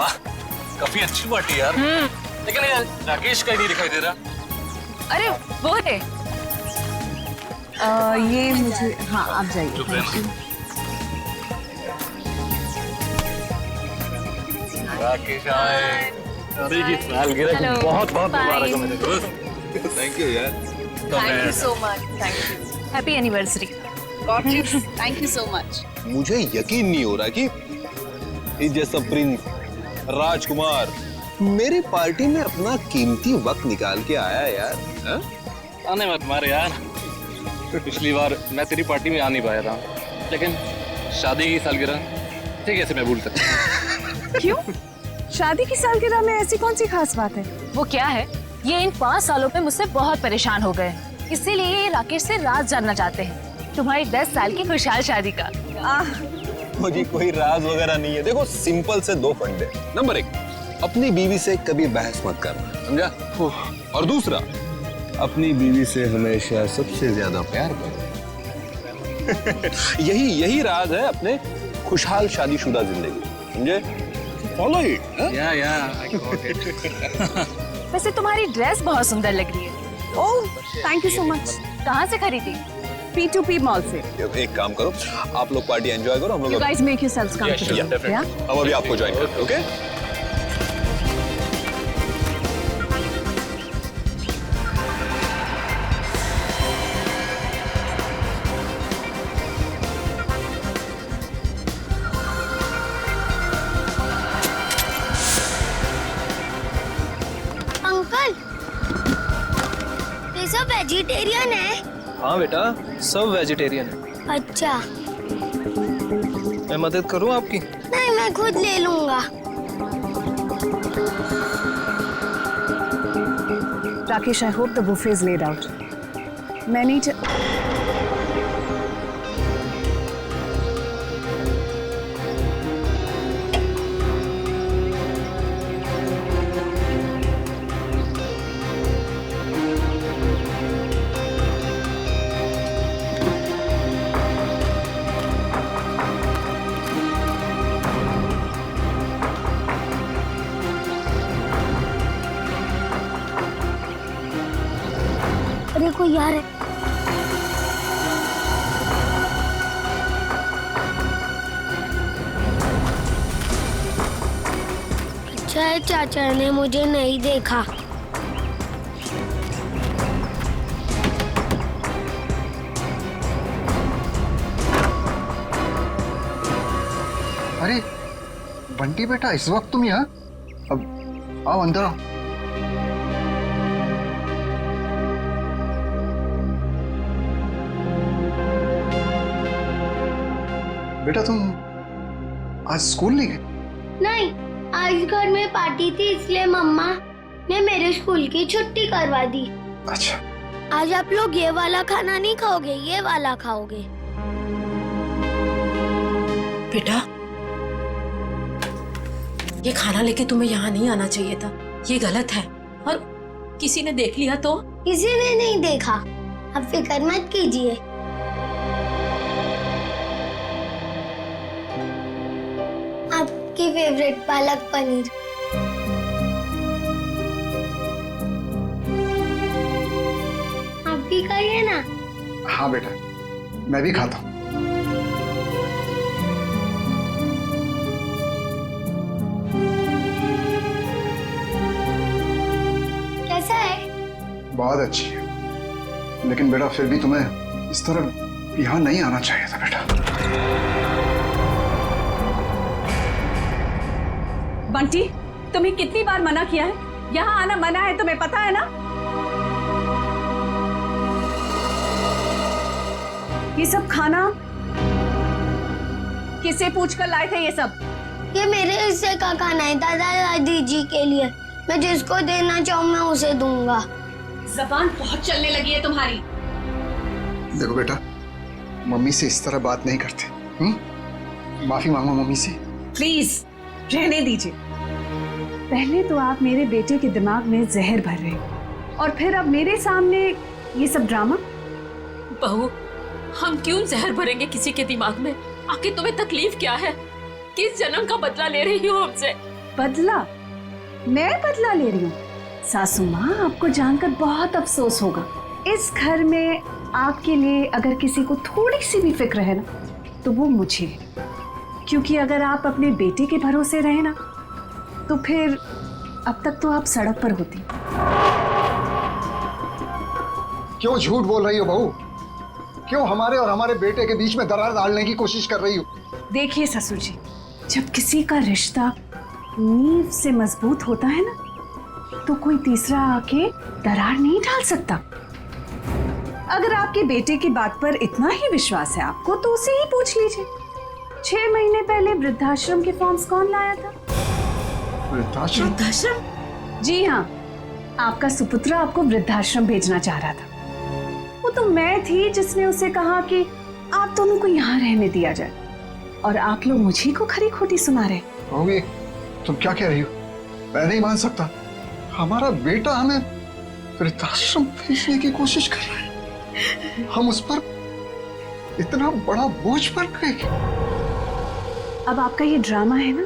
वाह, काफी अच्छी पार्टी यार। लेकिन यार राकेश का ही नहीं दिखाई दे रहा। अरे वो है। ये मुझे, हाँ आप जाइए। राकेश आए। शादी की सालगिरह की बहुत बहुत मुबारक हो मेरे दोस्त। थैंक यू यार। Thank you so much. Thank you. Happy anniversary. Thank you so much. मुझे यकीन नहीं हो रहा कि इस जैसा प्रिंस राजकुमार मेरी पार्टी में अपना कीमती वक्त निकाल के आया यार। हा? आने मत मारे यार। पिछली बार मैं तेरी पार्टी में आ नहीं पाया था, लेकिन शादी की सालगिरह ठीक है, मैं भूल सकता। क्यों? शादी की सालगिरह में ऐसी कौन सी खास बात है? वो क्या है, ये इन 5 सालों में मुझसे बहुत परेशान हो गए, इसीलिए ये राकेश से राज जानना चाहते हैं तुम्हारी 10 साल की खुशहाल शादी का। मुझे कोई राज वगैरह नहीं है। देखो सिंपल से 2 फंडे। नंबर 1, अपनी बीवी से कभी बहस मत करना, समझा? और दूसरा, अपनी बीवी से हमेशा सबसे ज्यादा प्यार करो। यही राज है अपने खुशहाल शादीशुदा जिंदगी, समझे? Follow it. वैसे तुम्हारी ड्रेस बहुत सुंदर लग रही है। Oh thank you so much. कहाँ से खरीदी? P2P मॉल से। एक काम करो, आप लोग पार्टी एंजॉय करो, हम You लोग guys make yourselves comfortable. Yeah? हम अभी आपको ज्वाइन करते हैं, ओके? अंकल, ये सब वेजिटेरियन है? हाँ बेटा, सब वेजिटेरियन है। अच्छा। मैं मदद करूँ आपकी? नहीं, मैं खुद ले लूंगा। Rakesh, I hope the buffet is laid out. मैं नहीं अरे कोई यार है। अच्छा है चाचा ने मुझे नहीं देखा। अरे बंटी बेटा, इस वक्त तुम यहाँ? अब आओ अंदर आओ। बेटा तुम आज स्कूल नहीं गए? नहीं, आज घर में पार्टी थी इसलिए मम्मा ने मेरे स्कूल की छुट्टी करवा दी। अच्छा। आज आप लोग ये वाला खाना नहीं खाओगे, ये वाला खाओगे। बेटा, ये खाना लेके तुम्हें यहाँ नहीं आना चाहिए था, ये गलत है। और किसी ने देख लिया तो? किसी ने नहीं देखा, आप फिक्र मत कीजिए। आपकी फेवरेट पालक पनीर। आप भी खाइए ना। हाँ बेटा, मैं भी खाता हूँ। कैसा है? बहुत अच्छी है, लेकिन बेटा फिर भी तुम्हें इस तरह यहाँ नहीं आना चाहिए था बेटा। बंटी, तुम्हें कितनी बार मना किया है? यहाँ आना मना है, तुम्हें पता है ना? ये सब खाना किसे पूछकर लाए थे ये सब? ये मेरे हिस्से का खाना है, दादा दादी जी के लिए। मैं जिसको देना चाहूँ मैं उसे दूंगा। जबान बहुत चलने लगी है तुम्हारी। देखो बेटा, मम्मी से इस तरह बात नहीं करते। माफी मांगो मम्मी से। प्लीज रहने दीजिए। पहले तो आप मेरे बेटे के दिमाग में जहर भर रहे हो और फिर अब मेरे सामने ये सब ड्रामा। बहू, हम क्यों जहर भरेंगे किसी के दिमाग में? आखिर तुम्हें तकलीफ क्या है? किस जन्म का बदला ले रही हो हमसे? बदला? मैं बदला ले रही हूँ? सासू माँ, आपको जानकर बहुत अफसोस होगा। इस घर में आपके लिए अगर किसी को थोड़ी सी भी फिक्र है ना, तो वो मुझे है। क्योंकि अगर आप अपने बेटे के भरोसे रहे ना, तो फिर अब तक तो आप सड़क पर होती। क्यों झूठ बोल रही हो बहू? क्यों हमारे और हमारे बेटे के बीच में दरार डालने की कोशिश कर रही हो? देखिए ससुर जी, जब किसी का रिश्ता नींव से मजबूत होता है ना, तो कोई तीसरा आके दरार नहीं डाल सकता। अगर आपके बेटे की बात पर इतना ही विश्वास है आपको, तो उसे ही पूछ लीजिए। 6 महीने पहले वृद्धाश्रम के फॉर्म्स कौन लाया था? वृद्धाश्रम? वृद्धाश्रम? जी हाँ, आपका सुपुत्र आपको वृद्धाश्रम भेजना चाह रहा था। वो तो मैं थी जिसने उसे कहा कि आप दोनों को यहाँ रहने दिया जाए, और आप लोग मुझे को खरी खोटी सुना रहे। बहू, ये तुम क्या कह रही हो? मैं नहीं मान सकता। हमारा बेटा हमें वृद्धाश्रम भेजने की कोशिश कर रहा है। हम उस पर इतना बड़ा बोझ पड़ गए। अब आपका ये ड्रामा है ना,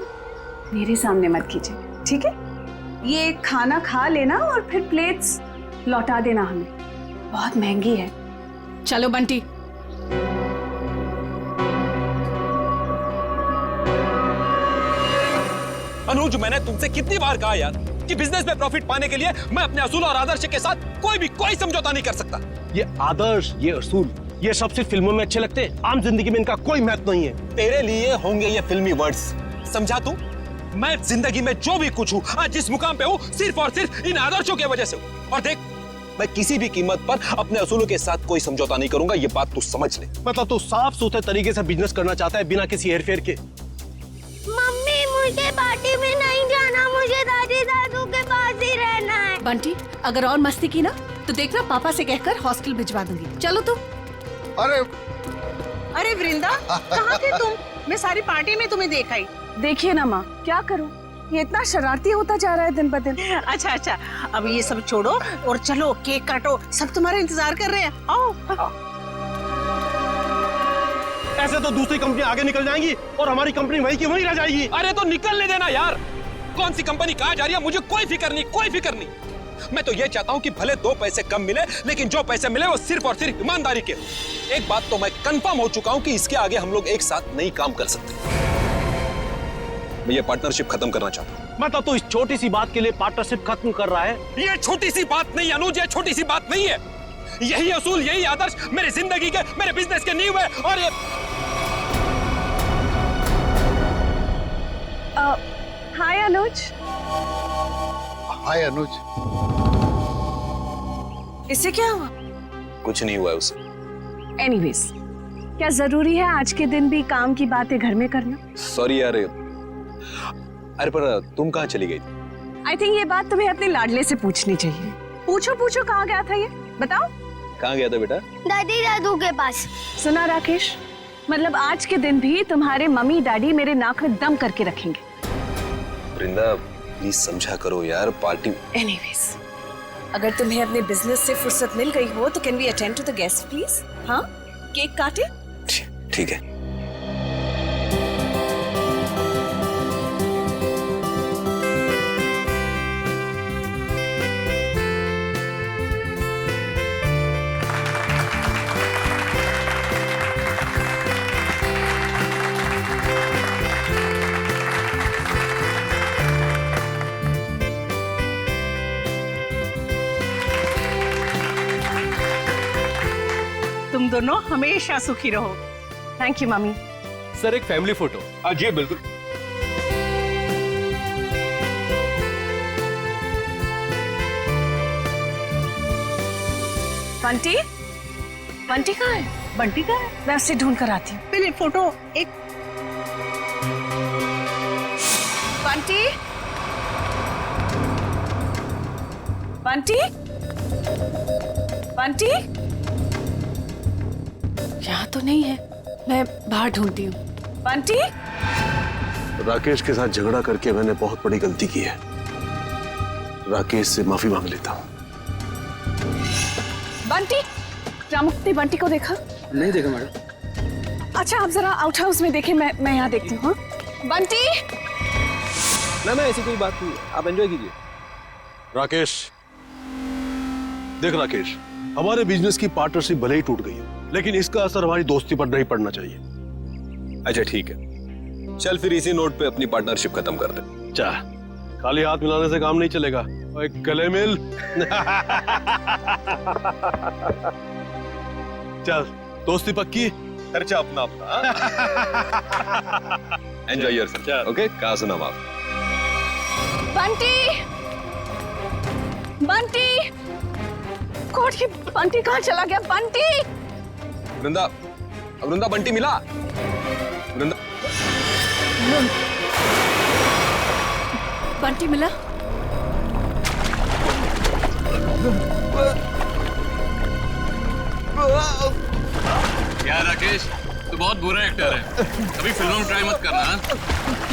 मेरे सामने मत कीजिए, ठीक है? ये खाना खा लेना और फिर प्लेट्स लौटा देना हमें, बहुत महंगी है। चलो बंटी। अनुज, मैंने तुमसे कितनी बार कहा यार कि बिजनेस में प्रॉफिट पाने के लिए मैं अपने असूल और आदर्श के साथ कोई समझौता नहीं कर सकता। ये आदर्श, ये असूल, ये सब सिर्फ फिल्मों में अच्छे लगते हैं, आम जिंदगी में इनका कोई महत्व नहीं है। तेरे लिए होंगे ये फिल्मी वर्ड्स, समझा तू? मैं जिंदगी में जो भी कुछ हूँ, आज जिस मुकाम पे हूँ, सिर्फ और सिर्फ इन आदर्शों की वजह से हूँ। और देख, मैं किसी भी कीमत पर अपने असूलों के साथ कोई समझौता नहीं करूंगा, ये बात तू समझ ले। मतलब तू साफ सुथरे तरीके से बिजनेस करना चाहता है बिना किसी हेरफेर के। मम्मी, मुझे पार्टी में नहीं जाना, मुझे दादी दादू के पास ही रहना है। बंटी, अगर और मस्ती की ना तो देखना पापा से कहकर हॉस्टल भिजवा दूंगी। चलो तुम। अरे वृंदा, कहाँ थे तुम? मैं सारी पार्टी में तुम्हें देखा ही। देखिए ना माँ, क्या करूं, ये इतना शरारती होता जा रहा है दिन ब दिन। अच्छा, अब ये सब छोड़ो और चलो केक काटो, सब तुम्हारा इंतजार कर रहे हैं। आओ। ऐसे तो दूसरी कंपनी आगे निकल जाएंगी और हमारी कंपनी वहीं की वहीं रह जाएगी। अरे तो निकलने देना यार, कौन सी कंपनी कहाँ जा रही है मुझे कोई फिक्र नहीं। मैं तो ये चाहता हूँ कि भले 2 पैसे कम मिले, लेकिन जो पैसे मिले वो सिर्फ और सिर्फ ईमानदारी के। एक बात तो मैं कंफर्म हो चुका हूँ कि इसके आगे हम लोग एक साथ नहीं काम कर सकते। मैं ये पार्टनरशिप खत्म करना चाहता हूँ। मतलब तू इस छोटी सी बात के लिए पार्टनरशिप खत्म कर रहा है? ये छोटी सी बात नहीं अनुज, ये छोटी सी बात नहीं है। यही असूल, यही आदर्श मेरी जिंदगी के, मेरे बिजनेस के नींव है। और ये हाय अनुज। हाय अनुज। इससे क्या हुआ? कुछ नहीं हुआ है उसे। एनीवेज, क्या जरूरी है आज के दिन भी काम की बातें घर में करना? सॉरी यार। अरे पर तुम कहाँ चली गई? आई थिंक ये बात तुम्हें अपने लाडले से पूछनी चाहिए। पूछो कहाँ गया था ये, बताओ। कहाँ गया था बेटा? दादी दादू के पास। सुना राकेश, मतलब आज के दिन भी तुम्हारे मम्मी डैडी मेरे नाक में दम करके रखेंगे। वृंदा, प्लीज समझा करो यार, पार्टी। एनीवेज, अगर तुम्हें अपने बिजनेस से फुर्सत मिल गई हो तो can we attend to the guest please? हाँ, केक काटे? ठीक है। तुम दोनों हमेशा सुखी रहो। Thank you mummy. सर, एक फैमिली फोटो। जी बिल्कुल। बंटी कहाँ है? बंटी का है? मैं उसे ढूंढ कर आती हूँ। पहले फोटो एक। बंटी यहाँ तो नहीं है, मैं बाहर ढूंढती हूँ। बंटी। राकेश के साथ झगड़ा करके मैंने बहुत बड़ी गलती की है। राकेश से माफी मांग लेता हूँ। बंटी, रामुक्ति बंटी को देखा? नहीं देखा मैडम। अच्छा, आप जरा आउट हाउस में देखें, मैं यहाँ देखती हूँ। बंटी। ना ऐसी कोई बात नहीं है, आप एंजॉय कीजिए। राकेश, देख राकेश, हमारे बिजनेस की पार्टनरशिप भले ही टूट गई है, लेकिन इसका असर हमारी दोस्ती पर नहीं पड़ना चाहिए। अच्छा ठीक है, चल फिर इसी नोट पे अपनी पार्टनरशिप खत्म कर दे। चा, खाली हाथ मिलाने से काम नहीं चलेगा, ओए गले मिल। चल, दोस्ती पक्की, खर्चा अपना अपना। Enjoy yourself, okay? कहाँ सुना आप? बंटी, बंटी, गॉड, ये बंटी कहाँ चला गया? बंटी, वृंदा, वृंदा, बंटी मिला? वृंदा, बंटी मिला? यार राकेश, तू बहुत बुरा एक्टर है, कभी फिल्मों में ट्राई मत करना। हाँ?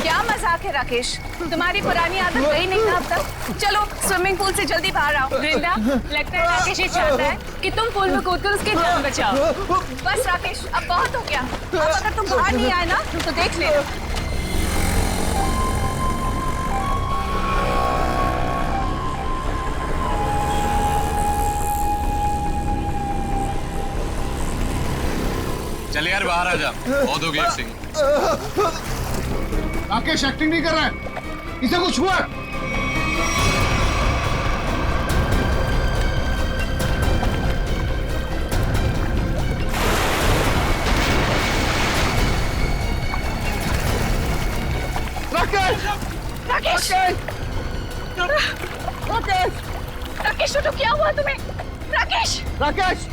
क्या मजाक है राकेश, तुम्हारी पुरानी आदत गई नहीं ना अब तक। चलो स्विमिंग पूल से जल्दी बाहर आओ। वृंदा, लगता है राकेश ये चाहता है कि तुम पूल में कूदकर उसकी जान बचाओ। बस राकेश, अब बहुत हो गया। अब अगर तुम बाहर नहीं आए ना तो देख लेना। चल यार बाहर आ जा, बहुत हो गया एक्टिंग। राकेश एक्टिंग नहीं कर रहा है, इसे कुछ हुआ है। राकेश, राकेश, राकेश, तो क्या हुआ तुम्हें? राकेश, राकेश,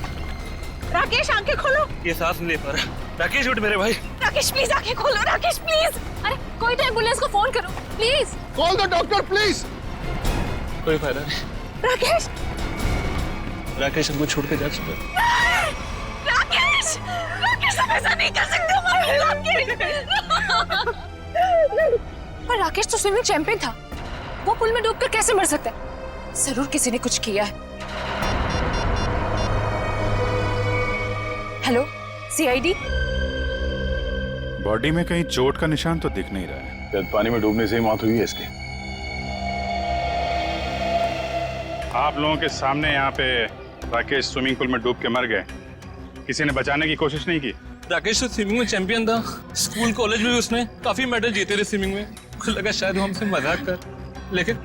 राकेश, आंखें खोलो। ये सांस नहीं ले पा रहा। राकेश उठ मेरे भाई। राकेश प्लीज आंखें खोलो। राकेश प्लीज। अरे कोई तो एम्बुलेंस को फोन करो please. Call the doctor please. कोई फायदा नहीं। राकेश, राकेश हमको छोड़ के जा चुका है। राकेश, राकेश, हम ऐसा नहीं कर सकते हमारे राकेश। पर राकेश तो स्विमिंग चैंपियन था, वो पुल में डूबकर कैसे मर सकता है? जरूर किसी ने कुछ किया है। Hello, CID? बॉडी में कहीं चोट का निशान तो दिख नहीं रहा है। शायद पानी में डूबने से ही मौत हुई है इसकी। आप लोगों के सामने यहाँ पे राकेश स्विमिंग पूल में डूब के मर गए, किसी ने बचाने की कोशिश नहीं की? राकेश तो स्विमिंग में चैंपियन था, स्कूल कॉलेज में भी उसने काफी मेडल जीते थे स्विमिंग में। मुझे लगा शायद वो हमसे मजाक कर, लेकिन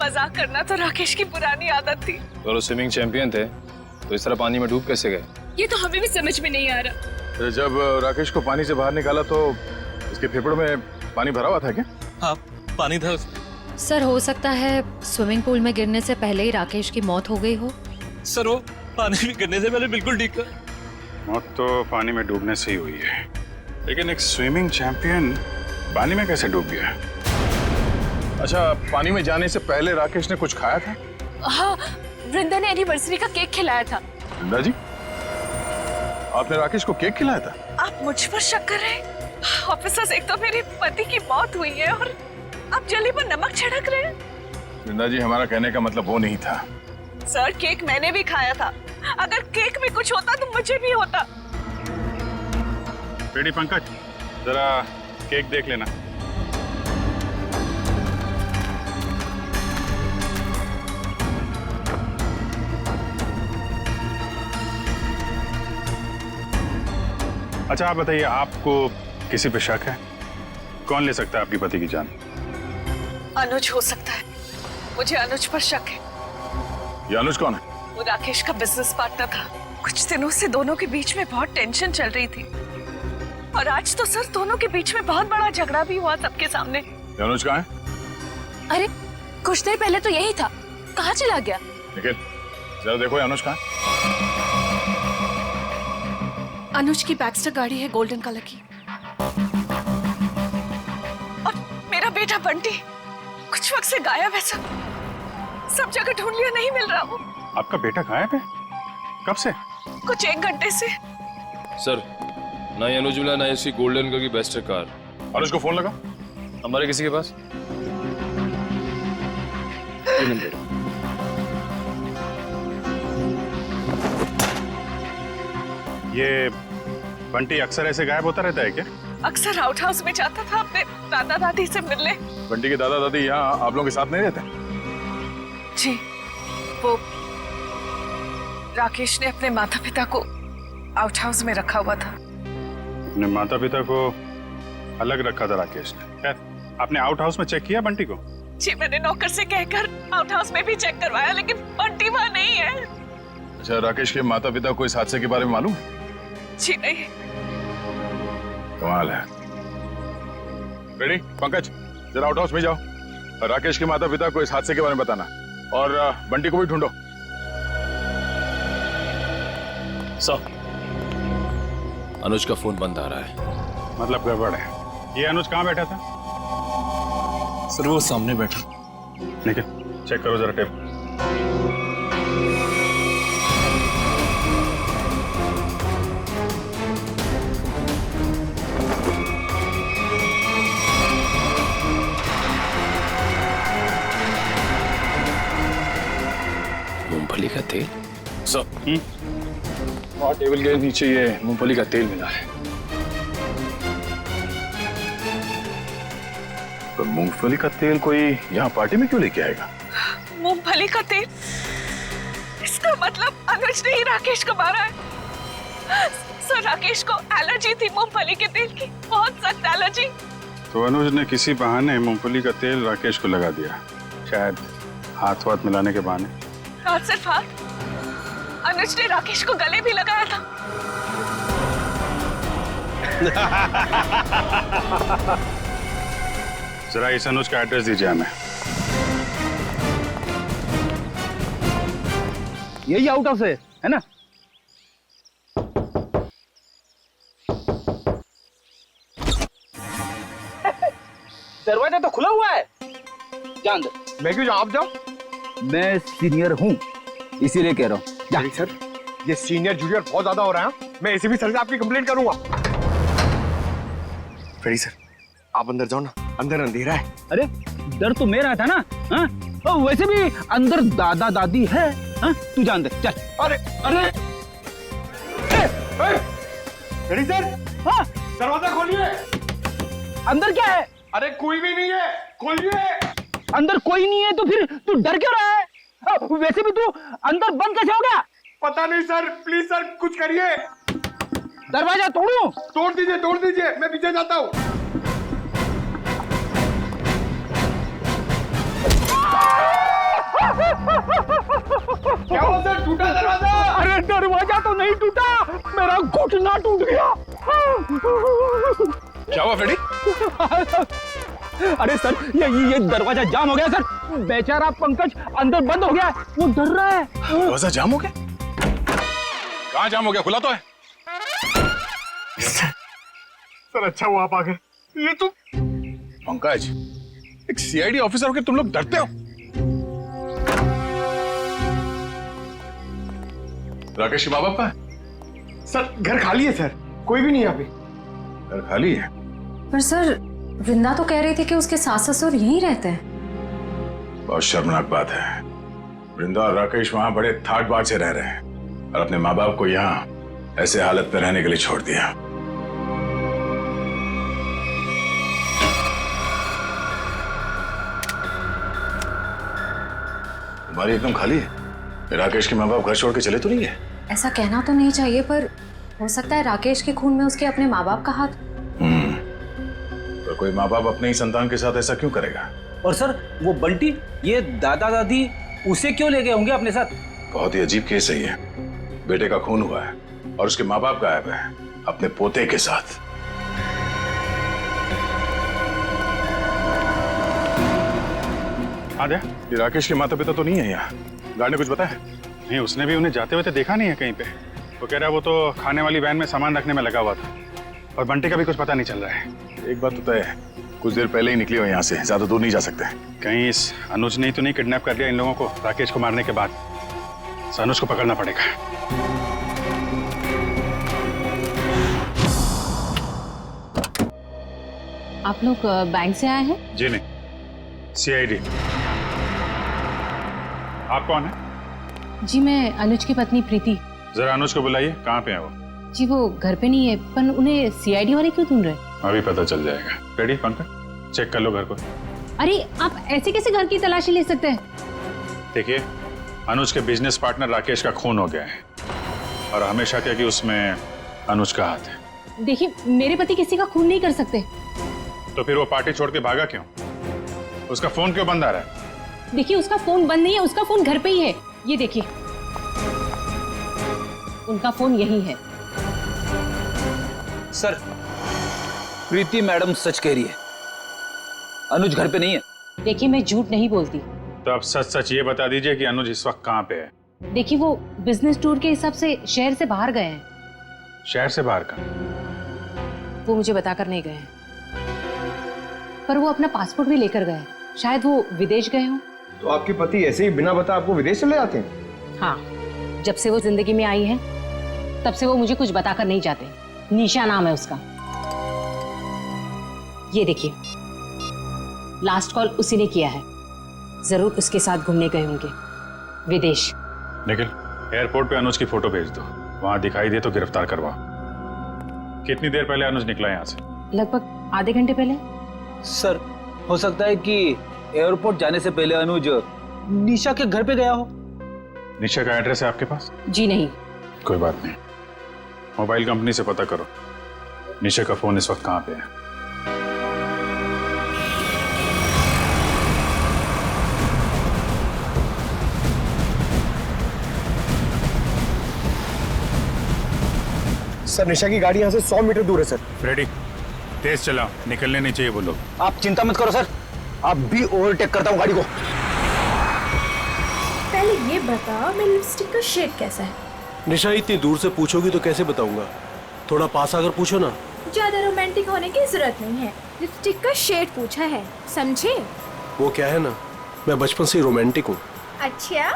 मजाक करना तो राकेश की पुरानी आदत थी। अगर वो स्विमिंग चैंपियन थे तो इस तरह पानी में डूब कैसे गए? ये तो हमें भी समझ में नहीं आ रहा। जब राकेश को पानी से बाहर निकाला तो इसके फेफड़ों में पानी भरा हुआ था क्या? हाँ, पानी था उसमें। सर, हो सकता है स्विमिंग पूल में गिरने से पहले ही राकेश की मौत हो गई हो। सर वो पानी में गिरने से पहले बिल्कुल ठीक था। मौत तो पानी में डूबने से ही हुई है, लेकिन एक स्विमिंग चैंपियन पानी में कैसे डूब गया? अच्छा, पानी में जाने से पहले राकेश ने कुछ खाया था? हाँ, वृंदा ने एनिवर्सरी का केक खिलाया था। वृंदा जी, आपने राकेश को केक खिलाया था? आप मुझ पर शक कर रहे हैं? ऑफिसर्स, एक तो मेरे पति की मौत हुई है और आप जली पर नमक छिड़क रहे हैं। वृंदा जी, हमारा कहने का मतलब वो नहीं था। सर, केक मैंने भी खाया था। अगर केक में कुछ होता तो मुझे भी होता। बेटी पंकज, जरा केक देख लेना। अच्छा, आप बताइए, आपको किसी पे शक है? कौन ले सकता है आपकी पति की जान? अनुज हो सकता है, मुझे अनुज पर शक है। ये अनुज कौन है? वो राकेश का बिजनेस पार्टनर था। कुछ दिनों से दोनों के बीच में बहुत टेंशन चल रही थी और आज तो सर दोनों के बीच में बहुत बड़ा झगड़ा भी हुआ सबके सामने। ये अनुज कहाँ है? अरे कुछ देर पहले तो यही था, कहाँ चला गया? निखिल, जरा देखो ये अनुज कहाँ है? अनुज की बैक्स्टर गाड़ी है गोल्डन कलर की। और मेरा बेटा बंटी कुछ वक्त से गायब है सर। सब जगह ढूंढ लिया, नहीं मिल रहा वो। आपका बेटा गायब है? कब से? कुछ 1 घंटे से। सर, ना ही अनुज मिला, ना ही इसकी गोल्डन कलर की बेस्टर कार। अनुज को फोन लगा हमारे किसी के पास? ये बंटी अक्सर ऐसे गायब होता रहता है क्या? अक्सर आउट हाउस में जाता था अपने दादा दादी से मिलने। बंटी के दादा दादी यहाँ आप लोगों के साथ नहीं रहते? जी, वो राकेश ने अपने माता पिता को आउट हाउस में रखा हुआ था। अपने माता पिता को अलग रखा था राकेश ने। खैर, आपने आउट हाउस में चेक किया बंटी को? जी, मैंने नौकर से कहकर आउट हाउस में भी चेक करवाया, लेकिन बंटी वहाँ नहीं है। अच्छा, राकेश के माता पिता को इस हादसे के बारे में मालूम है? जी नहीं। कमाल है। रेडी पंकज, जरा आउट हाउस में जाओ, राकेश के माता पिता को इस हादसे के बारे में बताना, और बंटी को भी ढूंढो। सर, अनुज का फोन बंद आ रहा है। मतलब गड़बड़ है। ये अनुज कहाँ बैठा था? सर वो सामने बैठा। ठीक है, चेक करो जरा टेप। मूंगफली का तेल? सर, और टेबल के नीचे ये मूंगफली का तेल मिला है। तो मूंगफली का तेल कोई यहाँ पार्टी में क्यों लेके आएगा? मूंगफली का तेल? इसका मतलब अनुज ने ही राकेश को मारा है। सर, राकेश को एलर्जी थी मूंगफली के तेल की, बहुत सख्त एलर्जी। तो अनुज ने किसी बहाने मूंगफली का तेल राकेश को लगा दिया, शायद हाथ वाथ मिलाने के बहाने। हाथ सिर्फ हाथ, अनुज ने राकेश को गले भी लगाया था। जरा इस अनुज का एड्रेस दीजिए हमें। यही आउट हाउस है ना? दरवाजा तो खुला हुआ है। जा अंदर। मैं क्यों जाऊं? आप जाओ। मैं सीनियर हूँ, इसीलिए कह रहा हूँ। सर, ये सीनियर जूनियर बहुत ज्यादा हो रहा है। मैं एसीपी सर से आपकी कंप्लेंट करूंगा। फेडी सर, आप अंदर जाओ ना, अंदर अंधेरा है। अरे डर तो मेरा था ना। हाँ, वैसे भी अंदर दादा दादी है। हाँ, तू जा अंदर चल। अरे अरे फेडी सर, हाँ दरवाजा खोलिए। अंदर क्या है? अरे कोई भी नहीं है, खोलिए। अंदर कोई नहीं है तो फिर तू डर क्यों रहा है? वैसे भी तू अंदर बंद कैसे हो गया? पता नहीं सर, प्लीज सर कुछ करिए। दरवाजा तोड़ूं? तोड़ दीजिए, मैं पीछे जाता हूँ। क्या हुआ सर, टूटा दरवाजा? अरे दरवाजा तो नहीं टूटा, मेरा घुटना टूट गया। क्या हुआ फेडी? अरे सर, ये दरवाजा जाम हो गया सर। बेचारा पंकज अंदर बंद हो गया, वो डर रहा है। दरवाजा जाम हो गया? कहाँ जाम हो गया? खुला तो है। सर अच्छा हुआ आप आ गए। ये तो पंकज, एक सीआईडी ऑफिसर होकर तुम लोग डरते हो? राकेश के माँ बाप कहाँ है? सर घर खाली है सर, कोई भी नहीं यहाँ पे। घर खाली है? पर सर, वृंदा तो कह रही थी कि उसके सास ससुर यहीं रहते हैं। बहुत शर्मनाक बात है। वृंदा और राकेश वहां बड़े ठाट बाट से रह रहे हैं और अपने माँ बाप को यहाँ ऐसे हालत में रहने के लिए छोड़ दिया। तुम्हारी एकदम खाली है। राकेश के माँ बाप घर छोड़ के चले तो नहीं है? ऐसा कहना तो नहीं चाहिए, पर हो सकता है राकेश के खून में उसके अपने माँ बाप का हाथ। तो कोई माँ बाप अपने ही संतान के साथ ऐसा क्यों करेगा? और सर वो बंटी, ये दादा दादी उसे क्यों ले गए होंगे अपने साथ? बहुत ही अजीब केस है ये। बेटे का खून हुआ है और उसके माँ बाप गायब है अपने पोते के साथ। आद्या, ये राकेश के माता पिता तो नहीं है यहाँ? गार्ड ने कुछ बताया? नहीं, उसने भी उन्हें जाते हुए तो देखा नहीं है कहीं पे। वो कह रहा है वो तो खाने वाली वैन में सामान रखने में लगा हुआ था, और बंटी का भी कुछ पता नहीं चल रहा है। एक बात तो तय है, कुछ देर पहले ही निकली हो यहाँ से, ज्यादा दूर नहीं जा सकते। कहीं इस अनुज ने तो नहीं किडनैप कर लिया इन लोगों को राकेश को मारने के बाद? अनुज को पकड़ना पड़ेगा। आप लोग बैंक से आए हैं? जी नहीं, सीआईडी। आप कौन है? जी मैं अनुज की पत्नी प्रीति। जरा अनुज को बुलाइए, कहाँ पे है वो? जी वो घर पे नहीं है, पर उन्हें सीआईडी वाले क्यों ढूंढ रहे हैं? अभी पता चल जाएगा। रेडी पंकज, चेक कर लो घर को। अरे आप ऐसे कैसे घर की तलाशी ले सकते हैं? देखिए, अनुज के बिजनेस पार्टनर राकेश का खून हो गया है और हमेशा क्या कि उसमें अनुज का हाथ है। देखिए, मेरे पति किसी का खून नहीं कर सकते। तो फिर वो पार्टी छोड़ के भागा क्यों? उसका फोन क्यों बंद आ रहा है? देखिए, उसका फोन बंद नहीं है, उसका फोन घर पे ही है। ये देखिए, उनका फोन यही है। सर, प्रीति मैडम सच कह रही है, अनुज घर पे नहीं है। देखिए, मैं झूठ नहीं बोलती। तो आप सच सच ये बता दीजिए कि अनुज इस वक्त कहाँ पे है? देखिए, वो बिजनेस टूर के हिसाब से शहर से बाहर गए हैं। शहर से बाहर का? वो मुझे बताकर नहीं गए हैं, पर वो अपना पासपोर्ट भी लेकर गए। शायद वो विदेश गए हों। तो आपके पति ऐसे ही बिना बताए आपको विदेश चले जाते हैं? हाँ, जब से वो जिंदगी में आई है तब से वो मुझे कुछ बताकर नहीं जाते। निशा नाम है उसका। ये देखिए, लास्ट कॉल उसी ने किया है। जरूर उसके साथ घूमने गए होंगे विदेश। निखिल, एयरपोर्ट पे अनुज की फोटो भेज दो, वहां दिखाई दे तो गिरफ्तार करवा। कितनी देर पहले अनुज निकला यहाँ से? लगभग आधे घंटे पहले। सर, हो सकता है कि एयरपोर्ट जाने से पहले अनुज निशा के घर पे गया हो। निशा का एड्रेस है आपके पास? जी नहीं। कोई बात नहीं, मोबाइल कंपनी से पता करो निशा का फोन इस वक्त कहाँ पे है। सर, निशा की गाड़ी यहाँ से 100 मीटर दूर है सर। रेडी, तेज चलाओ, निकलने नहीं चाहिए वो लोग। आप चिंता मत करो सर, आप भी ओवरटेक करता हूँ गाड़ी को। पहले ये बता, मेरी लिपस्टिक का शेड कैसा है? निशा, इतनी दूर से पूछोगी तो कैसे बताऊंगा? थोड़ा पास आकर पूछो ना। ज्यादा रोमांटिक होने की जरूरत नहीं है, लिपस्टिक का शेड पूछा है, समझे? वो क्या है ना, मैं बचपन से ही रोमांटिक हूँ। अच्छा।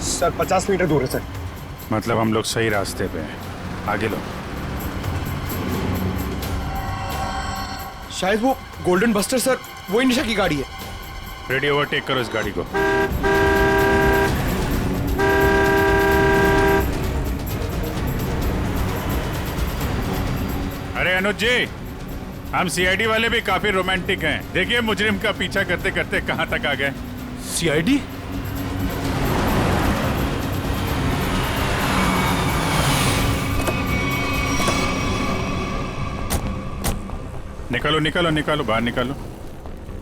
सर, 50 मीटर दूर है सर। मतलब हम लोग सही रास्ते पे हैं, आगे लो। शायद वो गोल्डन बस्टर सर, वही निशा की गाड़ी है। रेडी, ओवरटेक करो इस गाड़ी को। अरे अनुज जी, हम सीआईडी वाले भी काफी रोमांटिक हैं। देखिए मुजरिम का पीछा करते करते कहां तक आ गए। सीआईडी? निकालो निकालो निकालो, बाहर निकालो।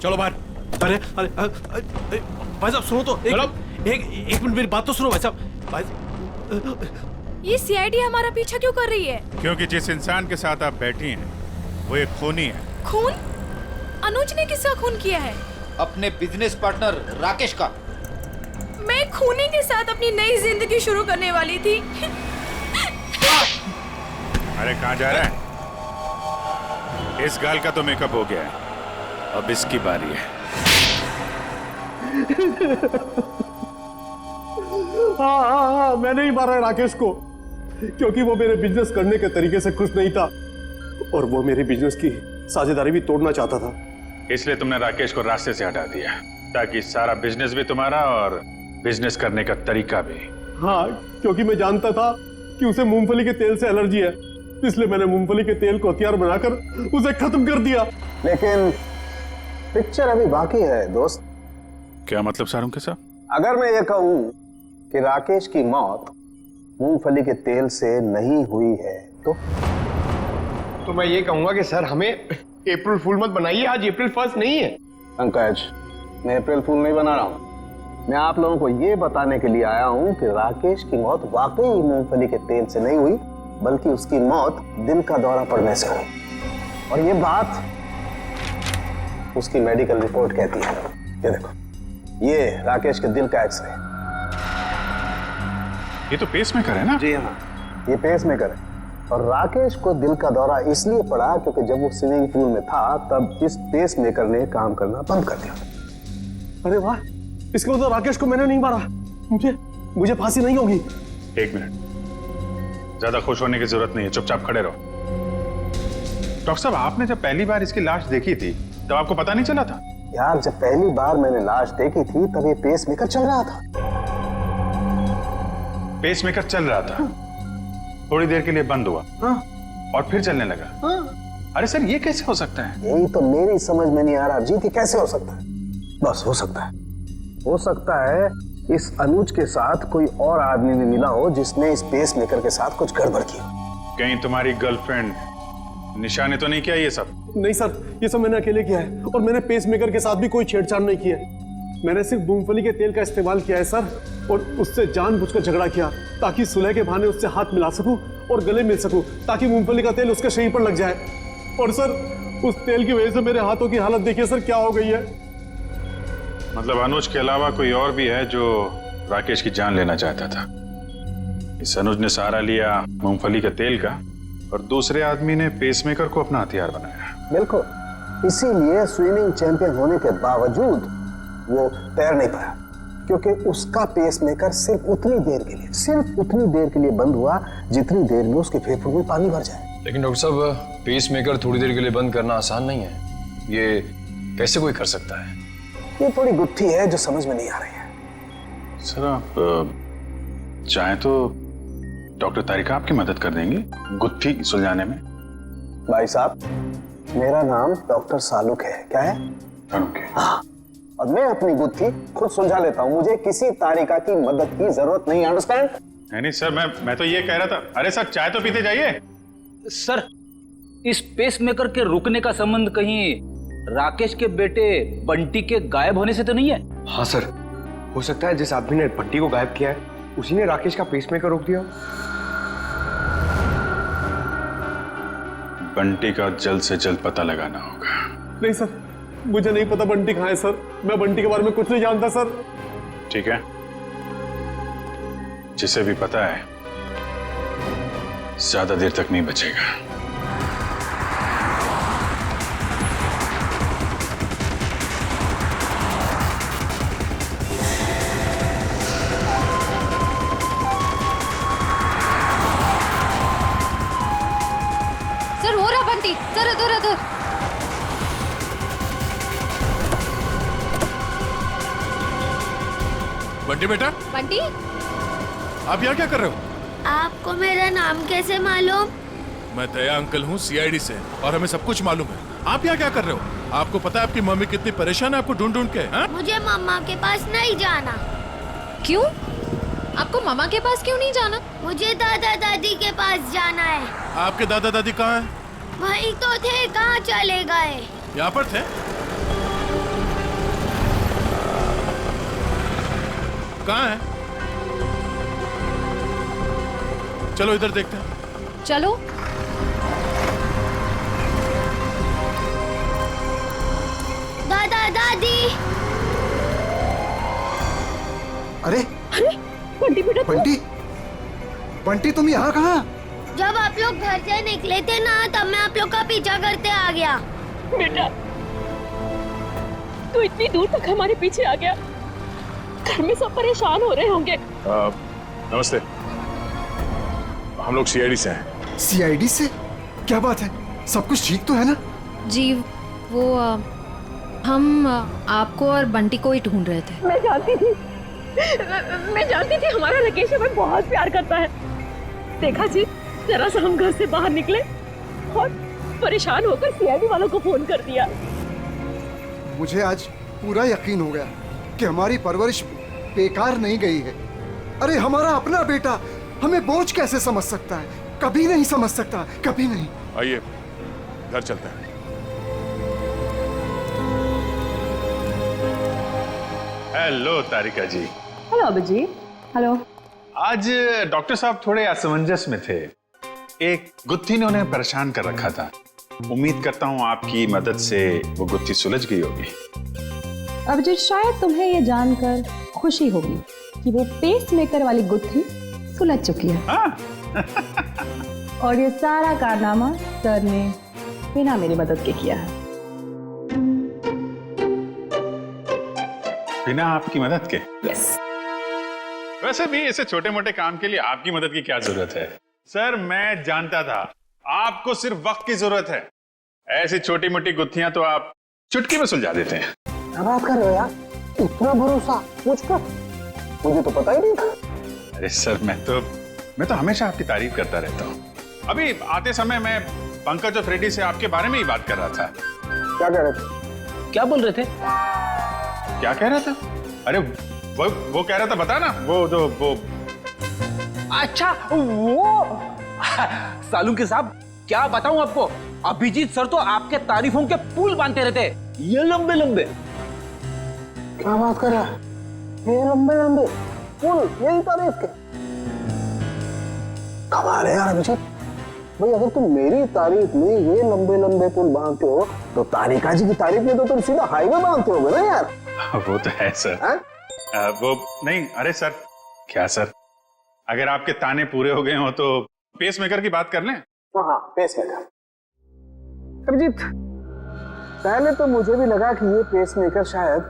चलो बाहर। अरे अरे भाई साहब सुनो तो, एक मिनट मेरी बात तो सुनो भाई साहब। ये सीआईडी हमारा पीछा क्यों कर रही है? क्योंकि जिस इंसान के साथ आप बैठी हैं वो एक खूनी है। खून? अनुज ने किसका खून किया है? अपने बिजनेस पार्टनर राकेश का। मैं खूनी के साथ अपनी नई जिंदगी शुरू करने वाली थी। अरे कहाँ जा रहा है? इस गाल का तो मेकअप हो गया है, अब इसकी बारी है। हाँ, मैंने ही मारा है राकेश को, क्योंकि वो मेरे बिजनेस करने के तरीके से खुश नहीं था और वो मेरे बिजनेस की साझेदारी भी तोड़ना चाहता था। इसलिए तुमने राकेश को रास्ते से हटा दिया ताकि सारा बिजनेस भी तुम्हारा और बिजनेस करने का तरीका भी। हाँ, क्योंकि मैं जानता था कि उसे मूंगफली के तेल से एलर्जी है, इसलिए मैंने मूंगफली के तेल को हथियार बनाकर उसे खत्म कर दिया। लेकिन पिक्चर अभी बाकी है दोस्त। क्या मतलब सारुण के साहब? अगर मैं ये कहूं कि राकेश की मौत मूंगफली के तेल से नहीं हुई है तो मैं ये कहूंगा कि सर हमें अप्रैल फूल मत बनाइए, आज अप्रैल 1 नहीं है। पंकज, मैं अप्रैल फूल नहीं बना रहा हूं। मैं आप लोगों को ये बताने के लिए आया हूं कि राकेश की मौत वाकई मूंगफली के तेल से नहीं हुई, बल्कि उसकी मौत दिल का दौरा पड़ने से हुई। और ये बात उसकी मेडिकल रिपोर्ट कहती है। ये देखो, ये राकेश के दिल का एक्सरे। ये तो पेसमेकर है ना? जी हाँ, ये पेसमेकर है। और राकेश को दिल का दौरा इसलिए पड़ा क्योंकि जब वो स्विमिंग पूल में था तब इस पेसमेकर ने काम करना बंद कर दिया। अरे वाह, इसका मतलब राकेश को मैंने नहीं मारा, मुझे फांसी नहीं होगी। एक मिनट, ज्यादा खुश होने की जरूरत नहीं है, चुपचाप खड़े रहो। डॉक्टर साहब, आपने जब पहली बार इसकी लाश देखी थी तब आपको पता नहीं चला था? यार, जब पहली बार मैंने लाश देखी थी तब ये पेसमेकर चल रहा था। पेसमेकर चल रहा था, थोड़ी देर के लिए बंद हुआ और फिर चलने लगा। अरे सर, ये कैसे हो सकता है? यही तो मेरी समझ में नहीं आ रहा जीत, कैसे हो सकता है? बस हो सकता है इस अनुज के साथ कोई और आदमी भी मिला हो जिसने इस पेसमेकर के साथ कुछ गड़बड़ की। कहीं तुम्हारी गर्लफ्रेंड निशा ने तो नहीं किया ये सब? नहीं सर, ये सब मैंने अकेले किया है और मैंने पेसमेकर के साथ भी कोई छेड़छाड़ नहीं किया है। मैंने सिर्फ मूंगफली के तेल का इस्तेमाल किया है सर, और उससे जानबूझकर झगड़ा किया ताकि सुलह के बहाने उससे हाथ मिला सकूं और गले मिल सकूं, ताकि मूंगफली का तेल उसके शरीर पर लग जाए। और सर, उस तेल की वजह से मेरे हाथों की हालत देखिए सर, क्या हो गई है। मतलब अनुज के अलावा कोई और भी है जो राकेश की जान लेना चाहता था? इस अनुज ने सहारा लिया मूंगफली के तेल का और दूसरे आदमी ने पेसमेकर को अपना हथियार बनाया। बिल्कुल, इसीलिए स्विमिंग चैंपियन होने के बावजूद वो तैर नहीं पाया, क्योंकि उसका पेसमेकर सिर्फ उतनी देर के लिए बंद हुआ जितनी देर में उसके फेफड़ों में पानी भर जाए। लेकिन डॉक्टर साहब, पेसमेकर थोड़ी देर के लिए बंद करना आसान नहीं है। ये कैसे कोई कर सकता है? ये थोड़ी गुत्थी है जो समझ में नहीं आ रही है। सर, आप चाहें तो डॉक्टर तारिका आपकी मदद कर देंगी गुत्थी सुलझाने में। भाई साहब, मेरा नाम डॉक्टर सालुक है। क्या है? हाँ, और मैं अपनी गुत्थी खुद सुलझा लेता हूँ। मुझे किसी तारिका की मदद की जरूरत नहीं। अंडरस्टैंड? नहीं सर, मैं तो ये कह रहा था। अरे सर, चाय तो पीते जाइए। सर, इस पेसमेकर के रुकने का संबंध कहीं राकेश के बेटे बंटी के गायब होने से तो नहीं है? हाँ सर, हो सकता है जिस आदमी ने बंटी को गायब किया है उसी ने राकेश का पेसमेकर रोक दिया। बंटी का जल्द से जल्द पता लगाना होगा। नहीं सर, मुझे नहीं पता बंटी कहाँ है सर। मैं बंटी के बारे में कुछ नहीं जानता सर। ठीक है, जिसे भी पता है ज्यादा देर तक नहीं बचेगा। सर, हो रहा बंटी, सर इधर। बंटी बेटा, बंटी, आप यहाँ क्या कर रहे हो? आपको मेरा नाम कैसे मालूम? मैं दया अंकल हूँ CID से, और हमें सब कुछ मालूम है। आप यहाँ क्या कर रहे हो? आपको पता है आपकी मम्मी कितनी परेशान है आपको ढूंढ ढूंढ के? हा? मुझे मम्मा के पास नहीं जाना। क्यों? आपको मामा के पास क्यों नहीं जाना? मुझे दादा दादी के पास जाना है। आपके दादा दादी कहाँ हैं? वहीं तो थे, कहाँ चले गए? यहाँ पर थे। कहाँ है? चलो इधर देखते हैं। चलो। दादा दादी। अरे बंटी बेटा, बंटी तुम यहाँ कहाँ? जब आप लोग घर से निकले थे ना, तब मैं आप लोग का पीछा करते आ गया। बेटा, तू इतनी दूर तक हमारे पीछे आ गया। घर में सब परेशान हो रहे होंगे। नमस्ते, हम लोग CID से हैं। CID से? क्या बात है? सब कुछ ठीक तो है ना? जी, वो हम आपको और बंटी को ही ढूंढ रहे थे। मैं जानती थी हमारा राकेश हमें बहुत प्यार करता है। देखा जी, जरा सा हम घर से बाहर निकले और परेशान होकर CID वालों को फोन कर दिया। मुझे आज पूरा यकीन हो गया कि हमारी परवरिश बेकार नहीं गई है। अरे हमारा अपना बेटा हमें बोझ कैसे समझ सकता है? कभी नहीं समझ सकता, कभी नहीं। आइए घर चलते हैं। हेलो तारिका जी। हेलो अभिजीत। हेलो। आज डॉक्टर साहब थोड़े असमंजस में थे। एक गुत्थी ने उन्हें परेशान कर रखा था। उम्मीद करता हूँ आपकी मदद से वो गुत्थी सुलझ गई होगी। अभिजीत, शायद तुम्हें ये जानकर खुशी होगी कि वो पेसमेकर वाली गुत्थी सुलझ चुकी है। और ये सारा कारनामा सर ने बिना मेरी मदद के किया है। बिना आपकी मदद के? यस। वैसे भी ऐसे छोटे मोटे काम के लिए आपकी मदद की क्या जरूरत है? सर, मैं जानता था आपको सिर्फ वक्त की जरूरत है। ऐसी छोटी मोटी गुत्थियां तो आप चुटकी में सुलझा देते हैं। क्या बात कर रहे हो यार? इतना भरोसा मुझ पर? मुझे तो पता ही नहीं था। अरे सर, मैं तो हमेशा आपकी तारीफ करता रहता हूँ। अभी आते समय मैं पंकज और फ्रेडी से आपके बारे में ही बात कर रहा था। क्या कह रहे थे? क्या बोल रहे थे? क्या कह रहा था? अरे वो कह रहा था, बता ना, वो अच्छा वो सालुंके साहब, क्या बताऊं आपको, अभिजीत सर तो आपके तारीफों के पुल बांधते रहते, ये लंबे लंबे। क्या बात कर रहा है? ये लंबे लंबे पुल, यही तारीफ के? कमाल है यार अभिजीत भाई, अगर तुम मेरी तारीफ में ये लंबे लंबे पुल बांधते हो तो तारिका जी की तारीफ में तो तुम सीधा हाईवे बांधते होगे ना यार। वो तो है सर। वो नहीं, अरे सर, क्या सर, अगर आपके ताने पूरे हो गए हो तो पेस मेकर की बात कर लें। हाँ, पेस मेकर। अभिजीत, पहले तो मुझे भी लगा कि ये पेस मेकर शायद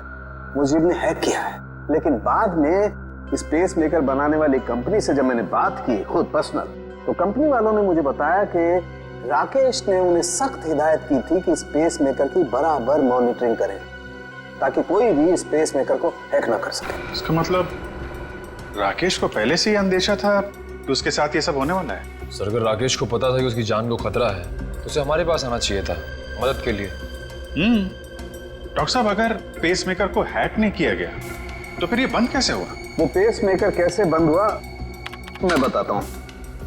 मुझे ने हैक किया है, लेकिन बाद में इस पेस मेकर बनाने वाली कंपनी से जब मैंने बात की खुद पर्सनल, तो कंपनी वालों ने मुझे बताया कि राकेश ने उन्हें सख्त हिदायत की थी कि इस पेस मेकर की बराबर मॉनिटरिंग करें ताकि कोई भी इस पेस मेकर को हैक ना कर सके। इसका मतलब राकेश को पहले से ही अंदेशा था कि उसके साथ ये सब होने वाला है। सर, अगर राकेश को पता था कि उसकी जान को खतरा है तो उसे हमारे पास आना चाहिए था मदद के लिए। डॉक्टर साहब, अगर पेस मेकर को हैक नहीं किया गया तो फिर ये बंद कैसे हुआ? वो पेस मेकर कैसे बंद हुआ मैं बताता हूँ।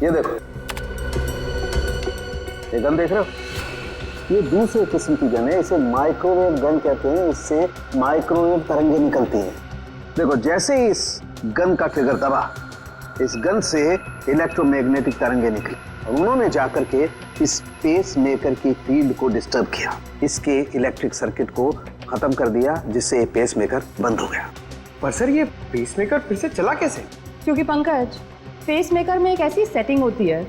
ये देखो, ये गन देख रहे हो? ये दूसरे किस्म की गन है, इसे माइक्रोवेव गन कहते हैं। इससे माइक्रोवेव तरंगे निकलती हैं। देखो, जैसे ही इस गन का ट्रिगर दबा, इस गन से इलेक्ट्रोमैग्नेटिक तरंगे निकली और उन्होंने जाकर के इस पेस मेकर की फील्ड को डिस्टर्ब किया, इसके इलेक्ट्रिक सर्किट को खत्म कर दिया, जिससे ये पेस मेकर बंद हो गया। पर सर, ये पेस मेकर फिर से चला कैसे? क्योंकि पंकज, पेस मेकर में एक ऐसी सेटिंग होती है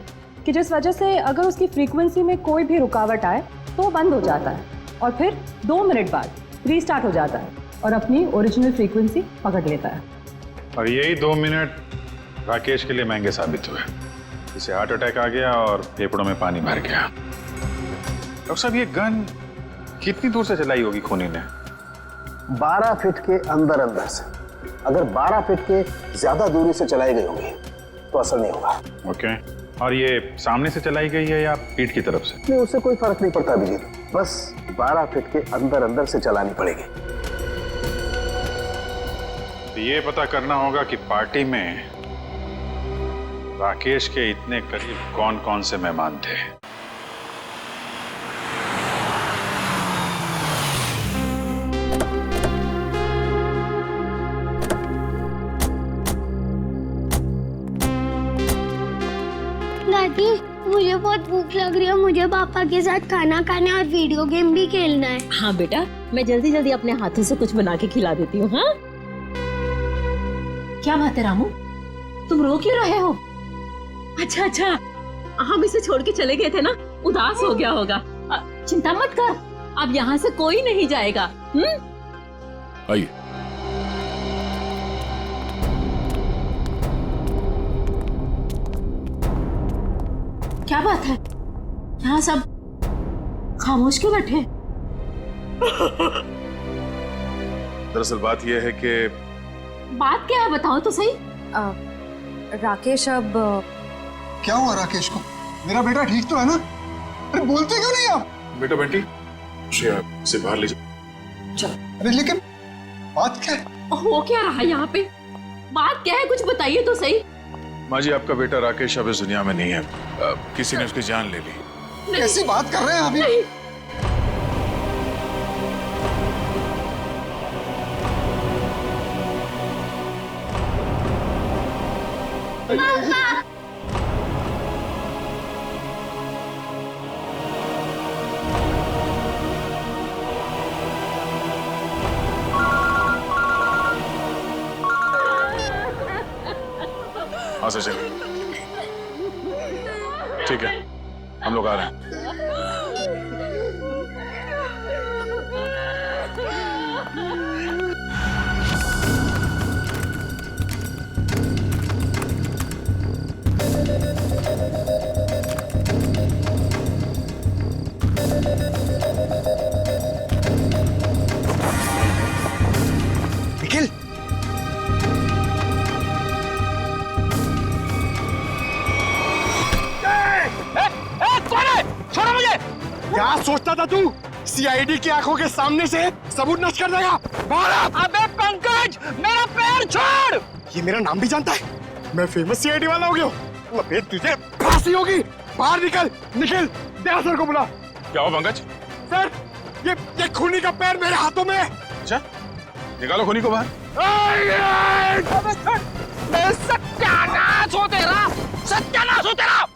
कि जिस वजह से अगर उसकी फ्रीक्वेंसी में कोई भी रुकावट आए तो वो बंद हो जाता है और फिर 2 मिनट बाद रीस्टार्ट हो जाता है और अपनी ओरिजिनल फ्रीक्वेंसी पकड़ लेता है। और यही 2 मिनट राकेश के लिए महंगे साबित हुए। इसे हार्ट अटैक आ गया और फेफड़ों में पानी भर गया। डॉक्टर साहब, ये गन कितनी दूर से चलाई होगी खूनी ने? 12 फीट के अंदर अंदर से। अगर 12 फीट के ज्यादा दूरी से चलाई गई होगी तो असर नहीं होगा। ओके, और ये सामने से चलाई गई है या पीठ की तरफ से? नहीं, उससे कोई फर्क नहीं पड़ता अभिजीत, बस 12 फीट के अंदर अंदर से चलानी पड़ेगी। तो ये पता करना होगा कि पार्टी में राकेश के इतने करीब कौन कौन से मेहमान थे। दादी, मुझे बहुत भूख लग रही है, मुझे पापा के साथ खाना खाना और वीडियो गेम भी खेलना है। हाँ बेटा, मैं जल्दी जल्दी अपने हाथों से कुछ बना के खिला देती हूँ। हाँ, क्या बात है रामू, तुम रो क्यों रहे हो? अच्छा, हम इसे छोड़ के चले गए थे ना, उदास हो गया होगा। चिंता मत कर, अब यहाँ से कोई नहीं जाएगा। आइए। क्या बात है, यहाँ सब खामोश क्यों बैठे? दरअसल बात यह है कि बात क्या है, बताओ तो सही। राकेश अब क्या हुआ राकेश को? मेरा बेटा ठीक तो है ना? अरे बोलते क्यों नहीं आप? बेटा बंटी, उसे बाहर ले जाओ। अरे लेकिन बात क्या है? हो क्या रहा है यहाँ पे? बात क्या है, कुछ बताइए तो सही। माँ जी, आपका बेटा राकेश अब इस दुनिया में नहीं है। किसी ने उसकी जान ले ली। कैसी बात कर रहे हैं अभी? नहीं। हाँ सचिन, ठीक है, हम लोग आ रहे हैं। निखिल, क्या सोचता था तू? सीआईडी की आंखों के सामने से सबूत नष्ट कर देगा? अबे पंकज, मेरा पैर छोड़। ये मेरा नाम भी जानता है। मैं फेमस सीआईडी वाला हो गया हूँ। अबे तुझे फांसी होगी। बाहर निकल, निकल। दया सर को बुला। क्या हो पंकज? सर, ये खूनी का पैर मेरे हाथों में है। अच्छा, निकालो खूनी को बाहर। सत्यानाश हो तेरा, सत्यानाश हो तेरा।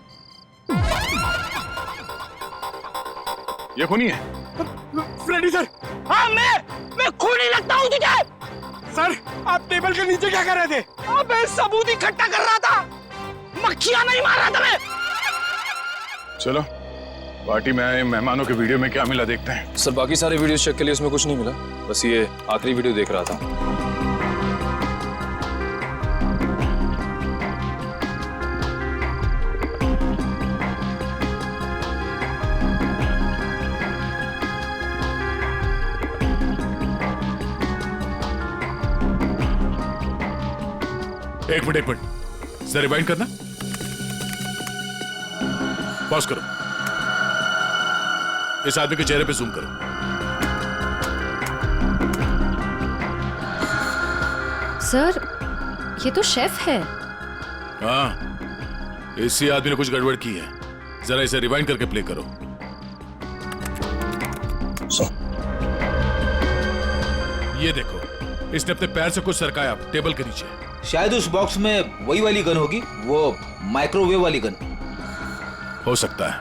ये खूनी है? Freddy sir. हाँ, मैं खूनी लगता हूँ तुझे? सर, आप टेबल के नीचे क्या कर रहे थे? अबे सबूत इकट्ठा कर रहा था, मक्खियां नहीं मार रहा था मैं। चलो, पार्टी में आए मेहमानों के वीडियो में क्या मिला देखते हैं। सर, बाकी सारे वीडियो चेक के लिए उसमें कुछ नहीं मिला, बस ये आखिरी वीडियो देख रहा था। एक मिनट सर, रिवाइंड करना। पॉज करो। इस आदमी के चेहरे पे जूम करो। सर, ये तो शेफ है। हाँ, इसी आदमी ने कुछ गड़बड़ की है। जरा इसे रिवाइंड करके प्ले करो। ये देखो, इसने अपने पैर से कुछ सरकाया टेबल के नीचे। शायद उस बॉक्स में वही वाली गन होगी, वो माइक्रोवेव वाली गन। हो सकता है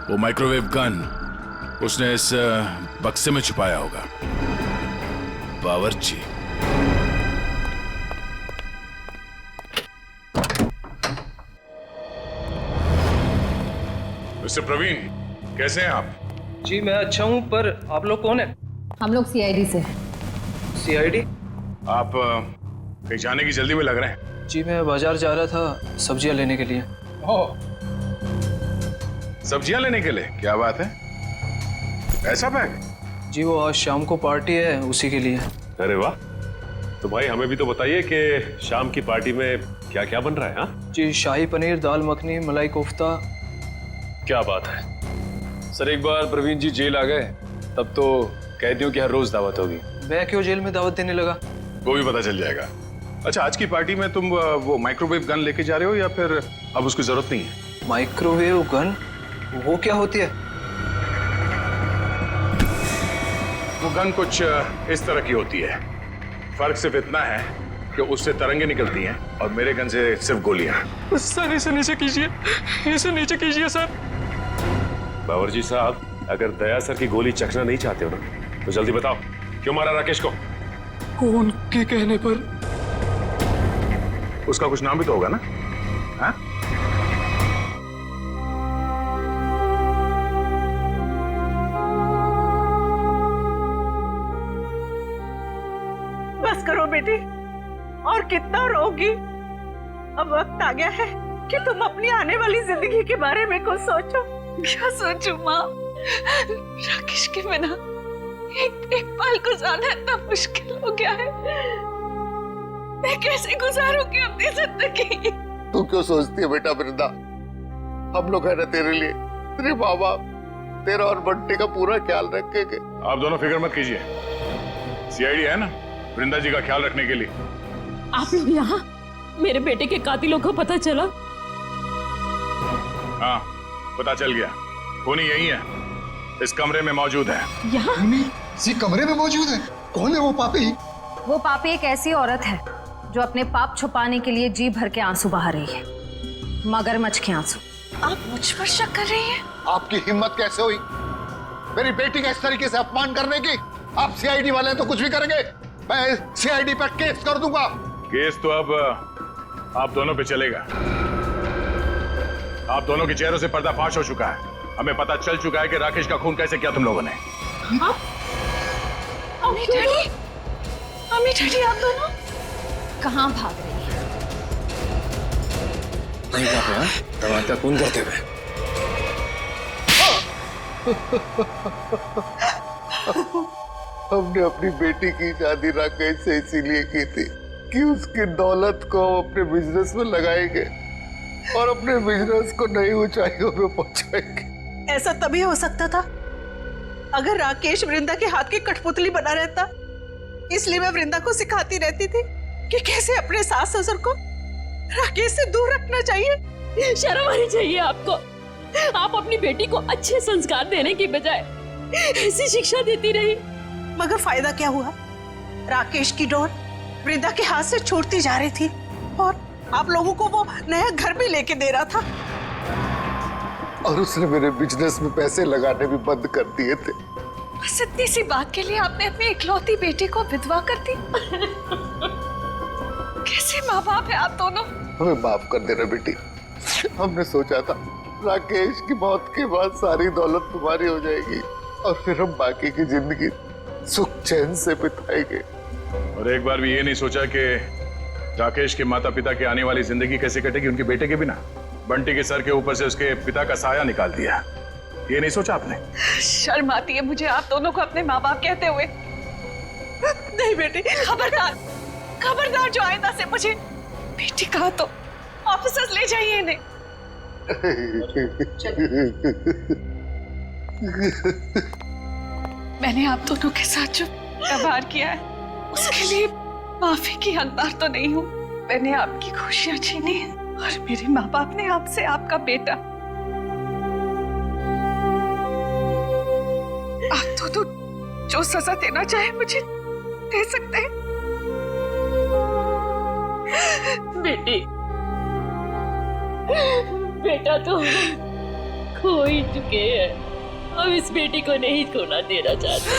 वो माइक्रोवेव गन उसने इस बक्से में छुपाया होगा। बावर्ची। मिस्टर प्रवीण, कैसे हैं आप? जी मैं अच्छा हूं, पर आप लोग कौन है? हम लोग सीआईडी से। सीआईडी? आप कहीं जाने की जल्दी में लग रहे हैं। जी मैं बाजार जा रहा था सब्जियां लेने के लिए। ओह, सब्जियां लेने के लिए? क्या बात है, ऐसा बैग? जी वो आज शाम को पार्टी है, उसी के लिए। अरे वाह, तो भाई हमें भी तो बताइए कि शाम की पार्टी में क्या क्या बन रहा है? हाँ जी, शाही पनीर, दाल मखनी, मलाई कोफ्ता। क्या बात है सर। एक बार प्रवीण जी जेल आ गए तब तो कैदियों की हर रोज दावत होगी। मैं क्यों जेल में दावत देने लगा? वो भी पता चल जाएगा। अच्छा, आज की पार्टी में तुम वो माइक्रोवेव गन लेके जा रहे हो या फिर अब उसकी जरूरत नहीं है? Microwave gun? वो क्या होती है? वो गन कुछ इस तरह की होती है। फर्क सिर्फ इतना है कि उससे तरंगे निकलती हैं और मेरे गन से सिर्फ गोलियां। सर इसे नीचे कीजिए, इसे नीचे कीजिए सर। बावर्ची साहब, अगर दया सर की गोली चखना नहीं चाहते हो ना तो जल्दी बताओ, क्यों मारा राकेश को? कौन के कहने पर? उसका कुछ नाम भी तो होगा ना? हाँ? बस करो बेटी, और कितना रोगी। अब वक्त आ गया है कि तुम अपनी आने वाली जिंदगी के बारे में कुछ सोचो। क्या सोचूं माँ? राकेश के बिना एक पल गुजारना इतना मुश्किल हो गया है। मैं कैसे गुजारूंगी अपनी जिंदगी? तू क्यों सोचती है बेटा वृंदा? हम लोग है ना तेरे लिए, तेरे माँ बाप, तेरा और बंटी का पूरा ख्याल रखेंगे। आप दोनों फिक्र मत कीजिए, सीआईडी है ना वृंदा जी का ख्याल रखने के लिए। आप लोग यहाँ? मेरे बेटे के कातिलों को पता चला? हाँ, पता चल गया। खूनी यही है, इस कमरे में मौजूद है। यहाँ? इसी कमरे में मौजूद है? कौन है वो पापी? वो पापी एक ऐसी औरत है जो अपने पाप छुपाने के लिए जी भर के आंसू बहा रही है, मगरमच्छ के आंसू। आप मुझ पर शक कर रही हैं? आपकी हिम्मत कैसे हुई मेरी बेटी का इस तरीके से अपमान करने की? आप सीआईडी वाले तो कुछ भी करेंगे, मैं सीआईडी पर केस कर दूंगा। केस तो अब आप दोनों पे चलेगा। आप दोनों के चेहरों से पर्दाफाश हो चुका है। हमें पता चल चुका है कि राकेश का खून कैसे किया तुम लोगों ने। अम्मी डैडी, अम्मी डैडी आप दोनों कहाँ भाग रही है? दवा का खून करते हुए। हमने अपनी बेटी की शादी राकेश से इसीलिए की थी कि उसकी दौलत को अपने बिजनेस में लगाएंगे और अपने बिजनेस को नई ऊंचाइयों पे पहुंचाएंगे। ऐसा तभी हो सकता था अगर राकेश वृंदा के हाथ की कठपुतली बना रहता, इसलिए मैं वृंदा को सिखाती रहती थी कि कैसे अपने सास ससुर को राकेश से दूर रखना चाहिए। शर्म आनी चाहिए आपको। आप अपनी बेटी को अच्छे संस्कार देने की बजाय ऐसी शिक्षा देती रही। मगर फायदा क्या हुआ? राकेश की डोर वृंदा के हाथ से छूटती जा रही थी और आप लोगों को वो नया घर भी लेके दे रहा था। और उसने मेरे बिजनेस में पैसे लगाने भी बंद कर दिए थे। बस इतनी सी बात के लिए आपने अपनी इकलौती बेटी को विधवा कर दी। कैसे माँ बाप है आप दोनों? हमें माफ कर देना बेटी। हमने सोचा था राकेश की मौत के बाद सारी दौलत तुम्हारी हो जाएगी और फिर हम बाकी की जिंदगी सुख चैन से बिताएंगे। और एक बार भी ये नहीं सोचा कि राकेश के माता पिता की आने वाली जिंदगी कैसे कटेगी उनके बेटे के बिना। बंटी के सर के ऊपर से उसके पिता का साया निकाल दिया। ये नहीं सोचा आपने? शर्म आती है मुझे आप दोनों को अपने माँ बाप कहते हुए। नहीं बेटी, खबरदार खबरदार, जो आइंदा से मुझे बेटी कहा तो ऑफिसर्स ले जाइए इन्हें। मैंने आप दोनों के साथ जो व्यवहार किया है उसके लिए माफी की हकदार तो नहीं हूँ। मैंने आपकी खुशियां छीनी है और मेरे माँ बाप ने आपसे आपका बेटा। आप दोनों जो सजा देना चाहे मुझे दे सकते हैं। बेटी, बेटा तो खो ही चुके हैं। हम इस बेटी को नहीं खोना देना चाहते,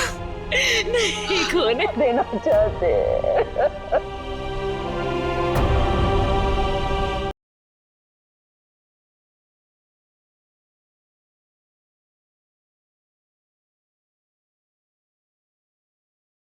नहीं खोने देना चाहते।